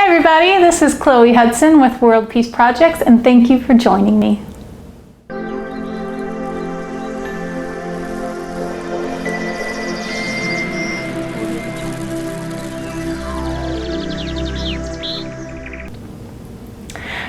Hi everybody, this is Chloe Hudson with World Peace Projects, and thank you for joining me.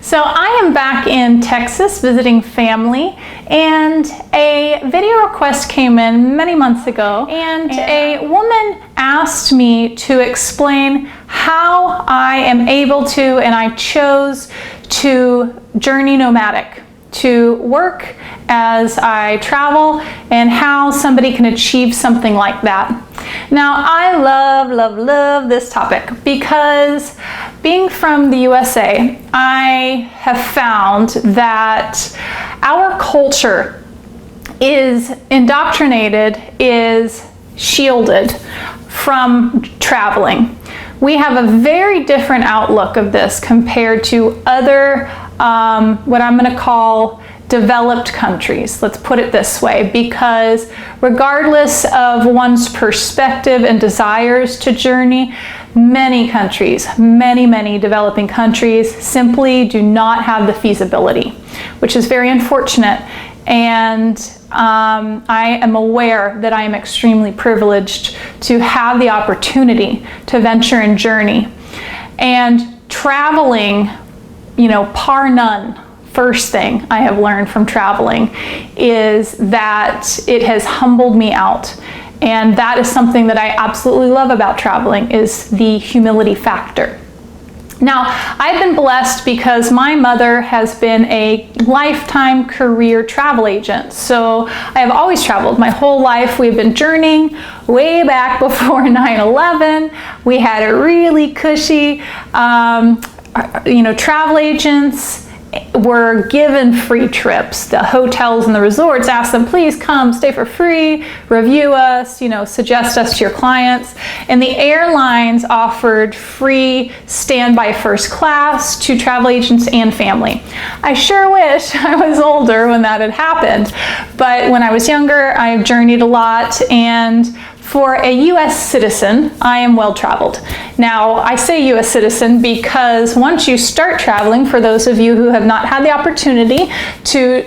So I am back in Texas visiting family, and a video request came in many months ago, and a woman asked me to explain how I am able to, and I chose to journey nomadic, to work as I travel, and how somebody can achieve something like that. Now, I love this topic because being from the USA, I have found that our culture is indoctrinated, is shielded from traveling. We have a very different outlook of this compared to other, what I'm going to call developed countries. Let's put it this way, because regardless of one's perspective and desires to journey, many countries, many developing countries simply do not have the feasibility, which is very unfortunate. And I am aware that I am extremely privileged to have the opportunity to venture and journey. And traveling, par none. First thing I have learned from traveling is that it has humbled me out. And that is something that I absolutely love about traveling, is the humility factor. Now, I've been blessed because my mother has been a lifetime career travel agent. So I have always traveled my whole life. We've been journeying way back before 9/11. We had a really cushy, travel agents were given free trips. The hotels and the resorts asked them, please come, stay for free, review us, suggest us to your clients. And the airlines offered free standby first class to travel agents and family. I sure wish I was older when that had happened. But when I was younger, I journeyed a lot, and for a U.S. citizen, I am well traveled. Now, I say U.S. citizen because once you start traveling, for those of you who have not had the opportunity to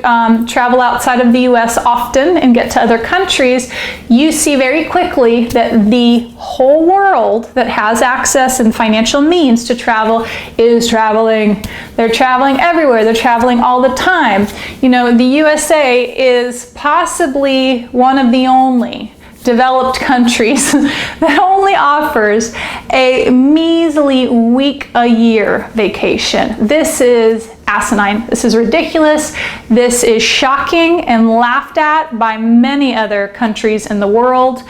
travel outside of the U.S. often and get to other countries, you see very quickly that the whole world that has access and financial means to travel is traveling. They're traveling everywhere. They're traveling all the time. The U.S.A. is possibly one of the only developed countries that only offers a measly week a year vacation. This is asinine. This is ridiculous. This is shocking and laughed at by many other countries in the world.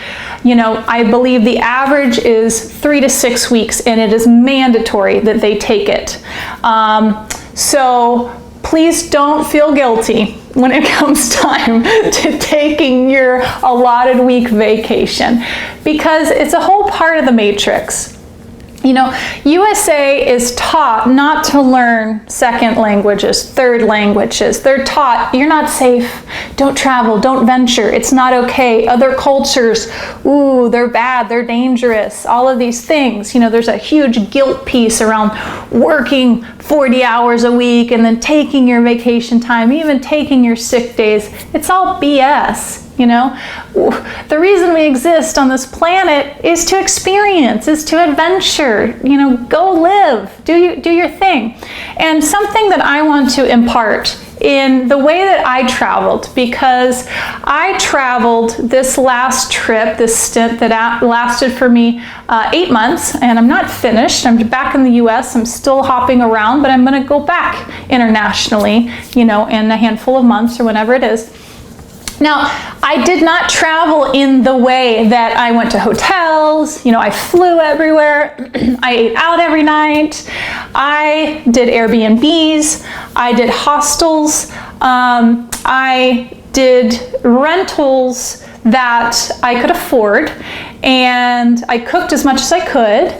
I believe the average is 3 to 6 weeks, and it is mandatory that they take it. So please don't feel guilty when it comes time to taking your allotted week vacation, because it's a whole part of the matrix. USA is taught not to learn second languages, third languages. They're taught, you're not safe, don't travel, don't venture, it's not okay. Other cultures, ooh, they're bad, they're dangerous, all of these things. There's a huge guilt piece around working 40 hours a week and then taking your vacation time, even taking your sick days. It's all BS. The reason we exist on this planet is to experience, is to adventure, go live, do your thing. And something that I want to impart in the way that I traveled, because I traveled this last trip, this stint that lasted for me 8 months, and I'm not finished. I'm back in the US. I'm still hopping around, but I'm going to go back internationally, in a handful of months or whenever it is. Now, I did not travel in the way that I went to hotels, I flew everywhere, I ate out every night, I did Airbnbs, I did hostels, I did rentals that I could afford, and I cooked as much as I could.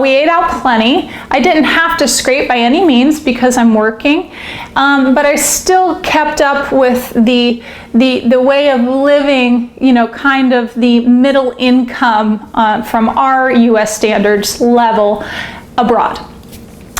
We ate out plenty. I didn't have to scrape by any means because I'm working, but I still kept up with the way of living, kind of the middle income from our U.S. standards level abroad.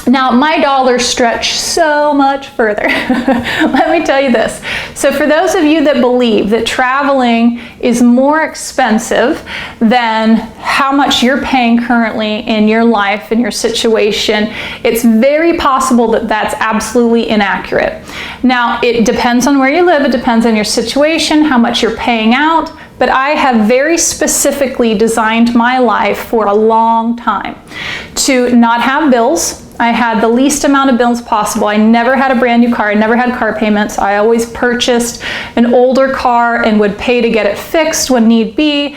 Now, my dollars stretch so much further. Let me tell you this. So for those of you that believe that traveling is more expensive than how much you're paying currently in your life and your situation, it's very possible that that's absolutely inaccurate. Now, it depends on where you live, it depends on your situation, how much you're paying out, but I have very specifically designed my life for a long time to not have bills. I had the least amount of bills possible. I never had a brand new car. I never had car payments. I always purchased an older car and would pay to get it fixed when need be.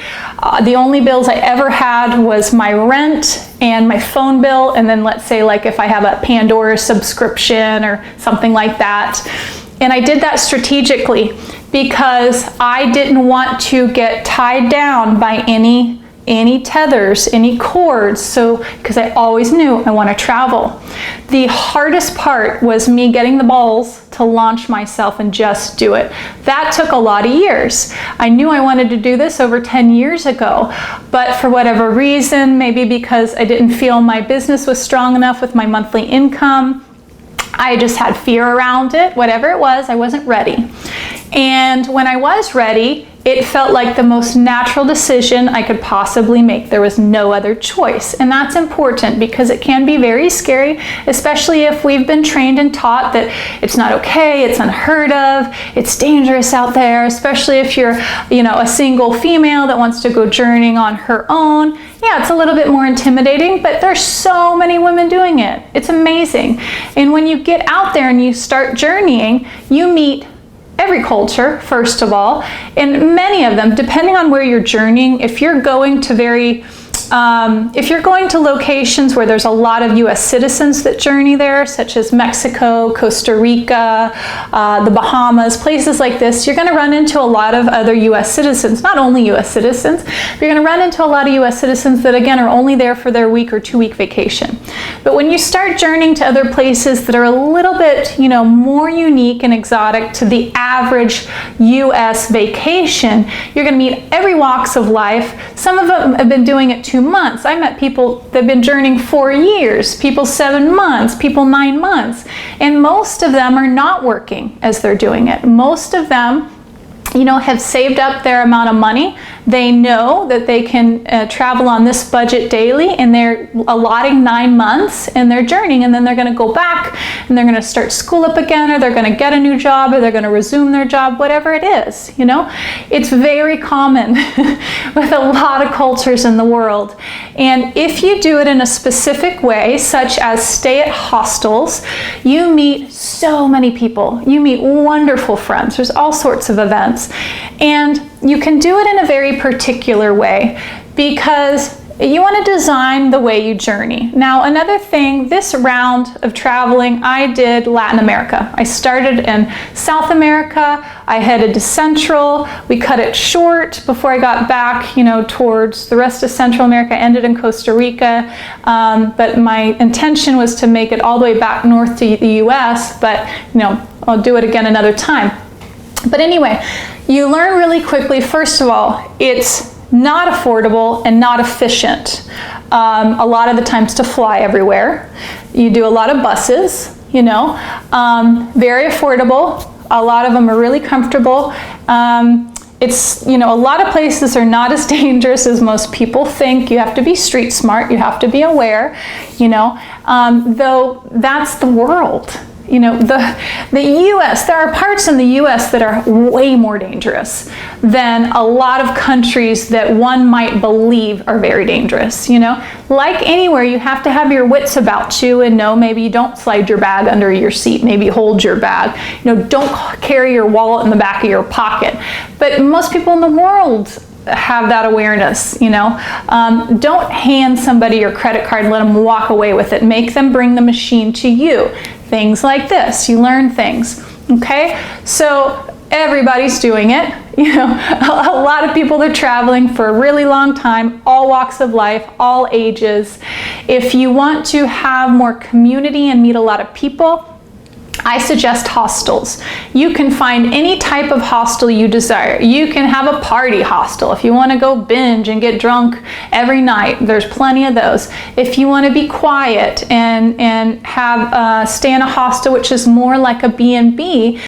The only bills I ever had was my rent and my phone bill, and then let's say like if I have a Pandora subscription or something like that. And I did that strategically because I didn't want to get tied down by any tethers, any cords, so because I always knew I want to travel. The hardest part was me getting the balls to launch myself and just do it. That took a lot of years. I knew I wanted to do this over 10 years ago, but for whatever reason, maybe because I didn't feel my business was strong enough with my monthly income, I just had fear around it. Whatever it was, I wasn't ready. And when I was ready, it felt like the most natural decision I could possibly make. There was no other choice. And that's important because it can be very scary, especially if we've been trained and taught that it's not okay, it's unheard of, it's dangerous out there, especially if you're, a single female that wants to go journeying on her own. Yeah, it's a little bit more intimidating, but there's so many women doing it. It's amazing. And when you get out there and you start journeying, you meet every culture, first of all, and many of them, depending on where you're journeying, if you're going to locations where there's a lot of U.S. citizens that journey there, such as Mexico, Costa Rica, the Bahamas, places like this, you're going to run into a lot of other U.S. citizens, not only U.S. citizens, but you're going to run into a lot of U.S. citizens that, again, are only there for their week or 2-week vacation. But when you start journeying to other places that are a little bit, more unique and exotic to the average U.S. vacation, you're going to meet every walks of life. Some of them have been doing it 2 months. I met people that have been journeying 4 years, people 7 months, people 9 months, and most of them are not working as they're doing it. Most of them, have saved up their amount of money. They know that they can travel on this budget daily, and they're allotting 9 months and they're journeying, and then they're going to go back and they're going to start school up again, or they're going to get a new job, or they're going to resume their job, whatever it is. It's very common with a lot of cultures in the world. And if you do it in a specific way, such as stay at hostels, you meet so many people. You meet wonderful friends. There's all sorts of events. And you can do it in a very particular way because you want to design the way you journey. Now, another thing, this round of traveling, I did Latin America. I started in South America. I headed to Central. We cut it short before I got back, towards the rest of Central America. I ended in Costa Rica. But my intention was to make it all the way back north to the U.S., but, I'll do it again another time. But anyway, you learn really quickly, first of all, it's not affordable and not efficient. A lot of the times to fly everywhere. You do a lot of buses, very affordable. A lot of them are really comfortable. It's, a lot of places are not as dangerous as most people think. You have to be street smart. You have to be aware, though that's the world. The U.S., there are parts in the U.S. that are way more dangerous than a lot of countries that one might believe are very dangerous, Like anywhere, you have to have your wits about you and know maybe you don't slide your bag under your seat, maybe hold your bag, don't carry your wallet in the back of your pocket. But most people in the world have that awareness, Don't hand somebody your credit card and let them walk away with it. Make them bring the machine to you. Things like this, you learn things, okay? So everybody's doing it. A lot of people are traveling for a really long time, all walks of life, all ages. If you want to have more community and meet a lot of people, I suggest hostels. You can find any type of hostel you desire. You can have a party hostel. If you want to go binge and get drunk every night, there's plenty of those. If you want to be quiet and have stay in a hostel, which is more like a B&B,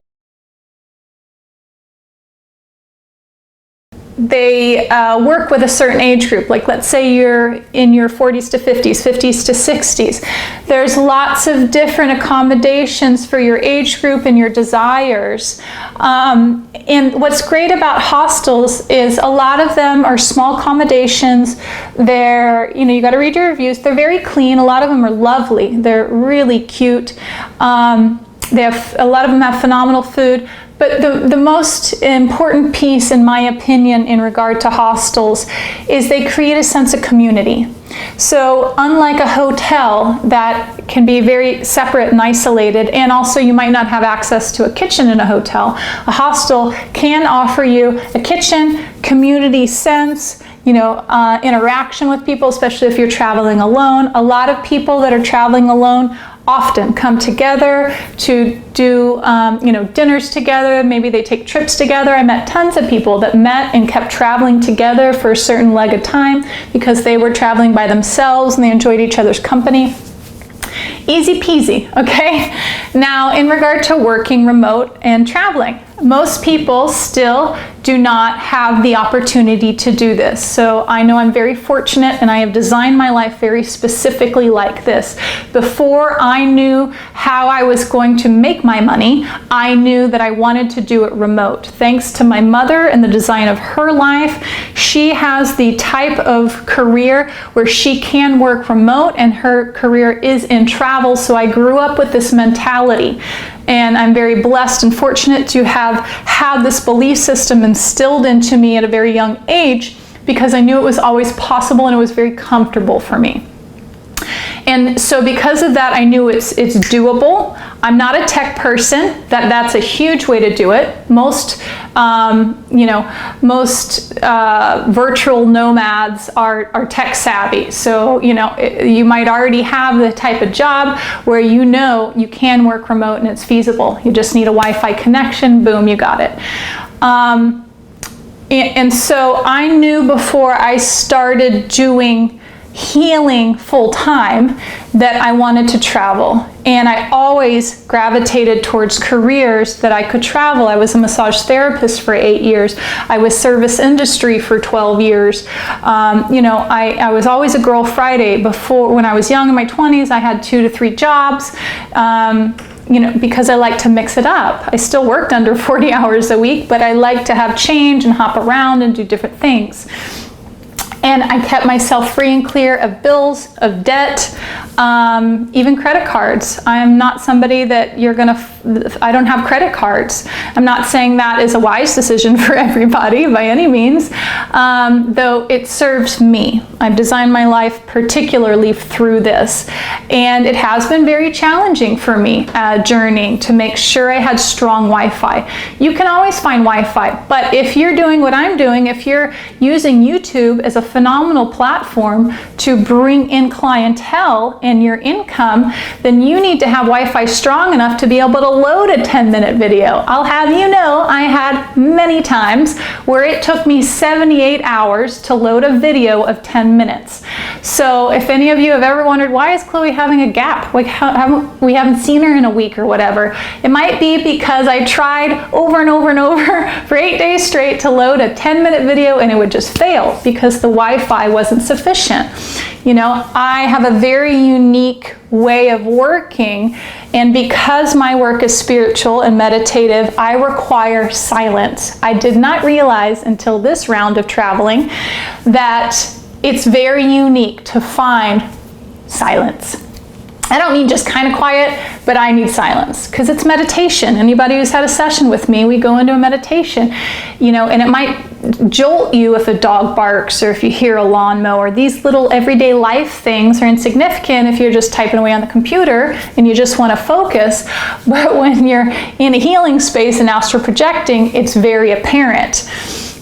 they work with a certain age group. Like, let's say you're in your 40s to 50s, 50s to 60s. There's lots of different accommodations for your age group and your desires. And what's great about hostels is a lot of them are small accommodations. They're, you got to read your reviews. They're very clean. A lot of them are lovely. They're really cute. They have, a lot of them have phenomenal food. But the most important piece, in my opinion, in regard to hostels is they create a sense of community. So unlike a hotel that can be very separate and isolated, and also you might not have access to a kitchen in a hotel, a hostel can offer you a kitchen, community sense, interaction with people, especially if you're traveling alone. A lot of people that are traveling alone often come together to do dinners together. Maybe they take trips together. I met tons of people that met and kept traveling together for a certain leg of time because they were traveling by themselves and they enjoyed each other's company. Easy peasy, okay? Now, in regard to working remote and traveling, most people still do not have the opportunity to do this. So I know I'm very fortunate, and I have designed my life very specifically like this. Before I knew how I was going to make my money, I knew that I wanted to do it remote. Thanks to my mother and the design of her life, she has the type of career where she can work remote, and her career is in travel. So I grew up with this mentality. And I'm very blessed and fortunate to have had this belief system instilled into me at a very young age, because I knew it was always possible and it was very comfortable for me. And so because of that, I knew it's doable. I'm not a tech person. That's a huge way to do it. Most virtual nomads are tech savvy. So you might already have the type of job where you can work remote and it's feasible. You just need a Wi-Fi connection. Boom, you got it. And so I knew before I started doing healing full-time that I wanted to travel, and I always gravitated towards careers that I could travel. I was a massage therapist for 8 years. I was service industry for 12 years. I was always a girl Friday. Before, when I was young in my 20s, I had 2 to 3 jobs. Because I like to mix it up. I still worked under 40 hours a week, but I like to have change and hop around and do different things. And I kept myself free and clear of bills, of debt, even credit cards. I am not somebody that I don't have credit cards. I'm not saying that is a wise decision for everybody by any means, though it serves me. I've designed my life particularly through this. And it has been very challenging for me journeying to make sure I had strong Wi-Fi. You can always find Wi-Fi, but if you're doing what I'm doing, if you're using YouTube as a phenomenal platform to bring in clientele and your income, then you need to have Wi-Fi strong enough to be able to load a 10-minute video. I'll have you know, I had many times where it took me 78 hours to load a video of 10 minutes. So if any of you have ever wondered, why is Chloe having a gap? We haven't seen her in a week or whatever. It might be because I tried over and over and over for 8 days straight to load a 10-minute video, and it would just fail because the Wi-Fi wasn't sufficient. I have a very unique way of working, and because my work is spiritual and meditative, I require silence. I did not realize until this round of traveling that it's very unique to find silence. I don't mean just kind of quiet, but I need silence because it's meditation. Anybody who's had a session with me, we go into a meditation, and it might jolt you if a dog barks or if you hear a lawnmower. These little everyday life things are insignificant if you're just typing away on the computer and you just want to focus. But when you're in a healing space and astral projecting, it's very apparent.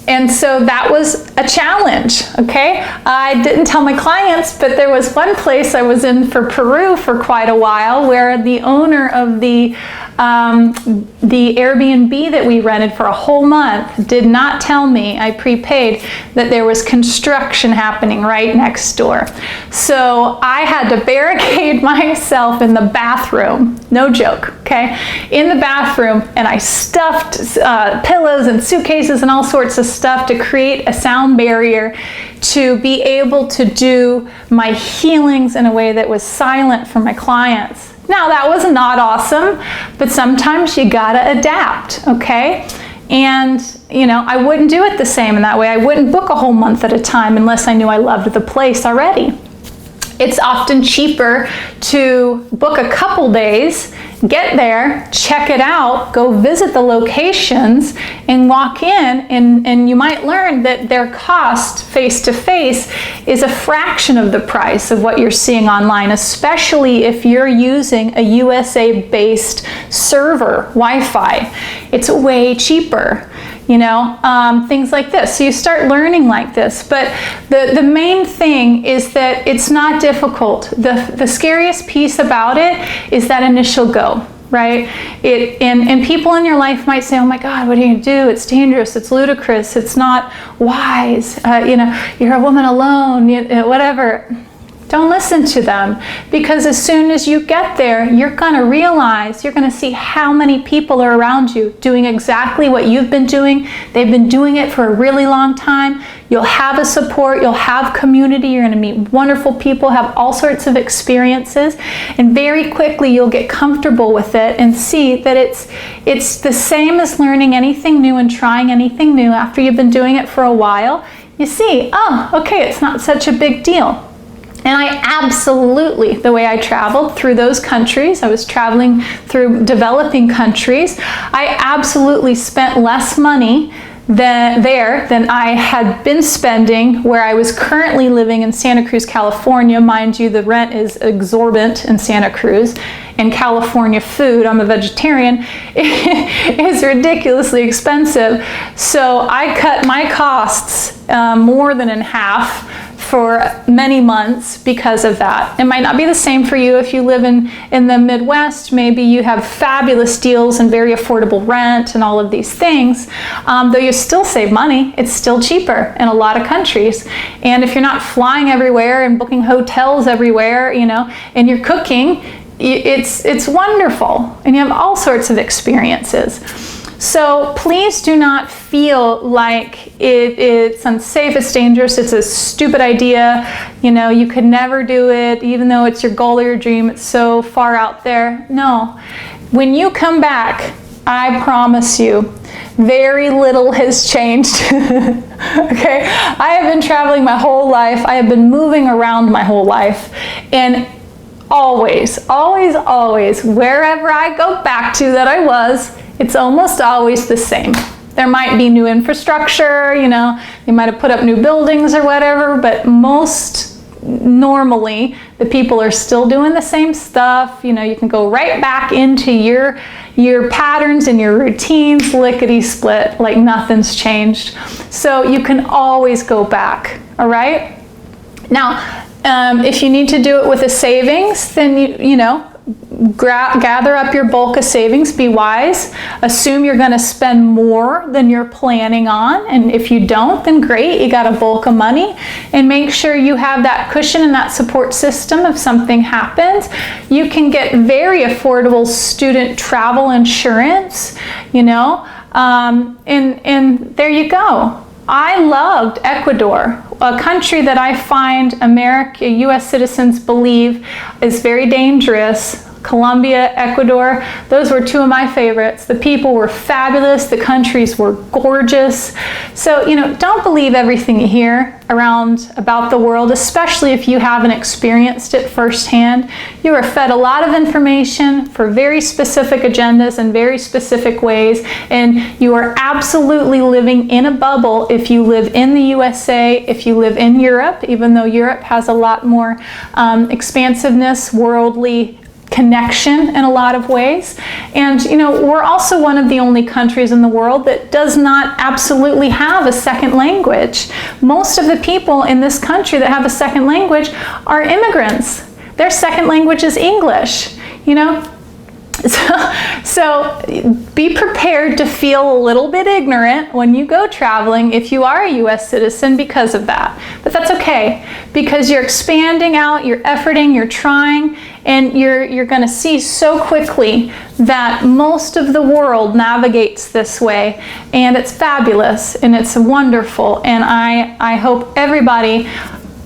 And so that was a challenge, okay? I didn't tell my clients, but there was one place I was in for Peru for quite a while where the owner of the Airbnb that we rented for a whole month did not tell me, I prepaid, that there was construction happening right next door. So I had to barricade myself in the bathroom, no joke, okay, in the bathroom, and I stuffed pillows and suitcases and all sorts of stuff to create a sound barrier to be able to do my healings in a way that was silent for my clients. Now, that was not awesome, but sometimes you gotta adapt, okay? And, you know, I wouldn't do it the same in that way. I wouldn't book a whole month at a time unless I knew I loved the place already. It's often cheaper to book a couple days, get there, check it out, go visit the locations, and walk in, and you might learn that their cost face-to-face is a fraction of the price of what you're seeing online, especially if you're using a USA-based server, Wi-Fi. It's way cheaper. You know, things like this. So you start learning like this. But the main thing is that it's not difficult. The scariest piece about it is that initial go, right? And people in your life might say, oh my God, what are you going to do? It's dangerous. It's ludicrous. It's not wise. You know, you're a woman alone, whatever. Don't listen to them, because as soon as you get there, you're going to realize, you're going to see how many people are around you doing exactly what you've been doing. They've been doing it for a really long time. You'll have a support, you'll have community, you're going to meet wonderful people, have all sorts of experiences, and very quickly you'll get comfortable with it and see that it's the same as learning anything new and trying anything new. After you've been doing it for a while, you see, oh, okay, it's not such a big deal. And I absolutely, the way I traveled through those countries, I was traveling through developing countries, I absolutely spent less money than I had been spending where I was currently living in Santa Cruz, California. Mind you, the rent is exorbitant in Santa Cruz, and California food, I'm a vegetarian, is ridiculously expensive. So I cut my costs more than in half for many months because of that. It might not be the same for you if you live in the Midwest. Maybe you have fabulous deals and very affordable rent and all of these things. Though you still save money, it's still cheaper in a lot of countries. And if you're not flying everywhere and booking hotels everywhere, you know, and you're cooking, it's wonderful. And you have all sorts of experiences. So please do not feel like it's unsafe, it's dangerous, it's a stupid idea, you know, you could never do it, even though it's your goal or your dream, it's so far out there. No. When you come back, I promise you, very little has changed. Okay? I have been traveling my whole life, I have been moving around my whole life, and always, always, always, wherever I go back to that I was, it's almost always the same. There might be new infrastructure, you know, they might have put up new buildings or whatever, but most normally the people are still doing the same stuff. You know, you can go right back into your patterns and your routines, lickety-split, like nothing's changed. So you can always go back, all right? Now, if you need to do it with a savings, then you know, gather up your bulk of savings, be wise, assume you're going to spend more than you're planning on, and if you don't, then great, you got a bulk of money, and make sure you have that cushion and that support system if something happens. You can get very affordable student travel insurance, you know, and there you go. I loved Ecuador, a country that I find U.S. citizens believe is very dangerous. Colombia, Ecuador, those were two of my favorites. The people were fabulous, the countries were gorgeous. So, you know, don't believe everything you hear about the world, especially if you haven't experienced it firsthand. You are fed a lot of information for very specific agendas and very specific ways, and you are absolutely living in a bubble if you live in the USA, if you live in Europe, even though Europe has a lot more expansiveness, worldly connection in a lot of ways. And we're also one of the only countries in the world that does not absolutely have a second language. Most of the people in this country that have a second language are immigrants. Their second language is English, So be prepared to feel a little bit ignorant when you go traveling if you are a U.S. citizen because of that. But that's okay, because you're expanding out, you're efforting, you're trying, and you're going to see so quickly that most of the world navigates this way, and it's fabulous and it's wonderful. And I hope everybody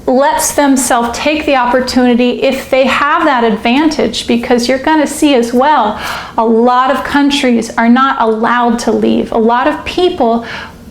lets themselves take the opportunity if they have that advantage, because you're going to see as well, a lot of countries are not allowed to leave. A lot of people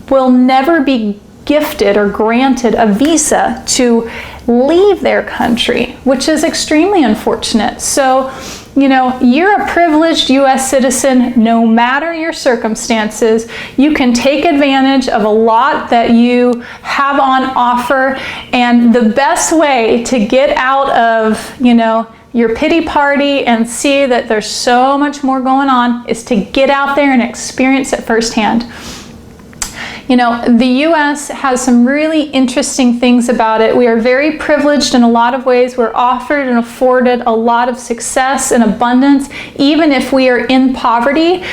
will never be gifted or granted a visa to leave their country, which is extremely unfortunate. So, you're a privileged U.S. citizen no matter your circumstances. You can take advantage of a lot that you have on offer, and the best way to get out of, your pity party and see that there's so much more going on is to get out there and experience it firsthand. The U.S. has some really interesting things about it. We are very privileged in a lot of ways. We're offered and afforded a lot of success and abundance, even if we are in poverty.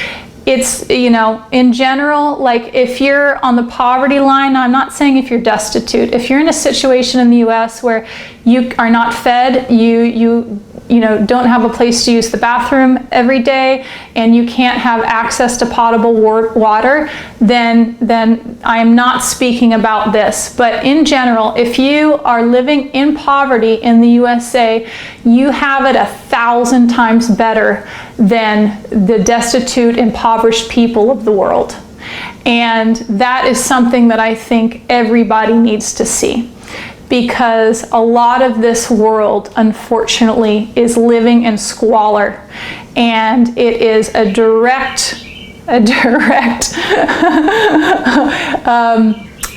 It's, in general, like if you're on the poverty line, I'm not saying if you're destitute. If you're in a situation in the U.S. where you are not fed, you don't have a place to use the bathroom every day, and you can't have access to potable water, then I am not speaking about this. But in general, if you are living in poverty in the U.S.A., you have it 1,000 times better than the destitute, impoverished people of the world. And that is something that I think everybody needs to see, because a lot of this world, unfortunately, is living in squalor, and it is a direct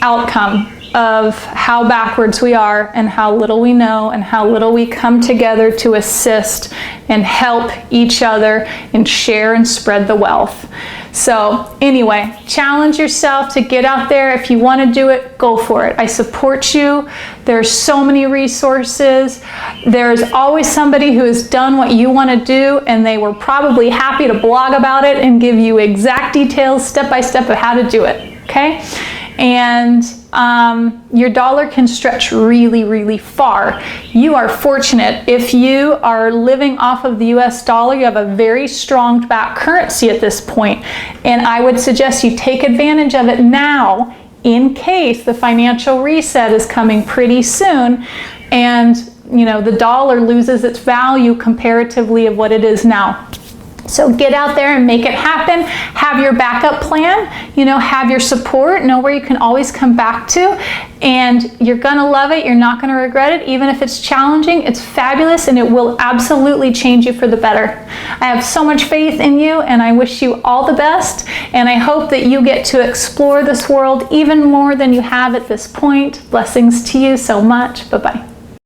outcome of how backwards we are and how little we know and how little we come together to assist and help each other and share and spread the wealth. So anyway, challenge yourself to get out there. If you want to do it, go for it. I support you. There's so many resources. There's always somebody who has done what you want to do, and they were probably happy to blog about it and give you exact details step by step of how to do it. Okay? And your dollar can stretch really, really far. You are fortunate. If you are living off of the US dollar, you have a very strong back currency at this point. And I would suggest you take advantage of it now, in case the financial reset is coming pretty soon and the dollar loses its value comparatively of what it is now. So get out there and make it happen. Have your backup plan, have your support, know where you can always come back to, and you're gonna love it. You're not gonna regret it. Even if it's challenging, it's fabulous, and it will absolutely change you for the better. I have so much faith in you, and I wish you all the best, and I hope that you get to explore this world even more than you have at this point. Blessings to you so much. Bye-bye.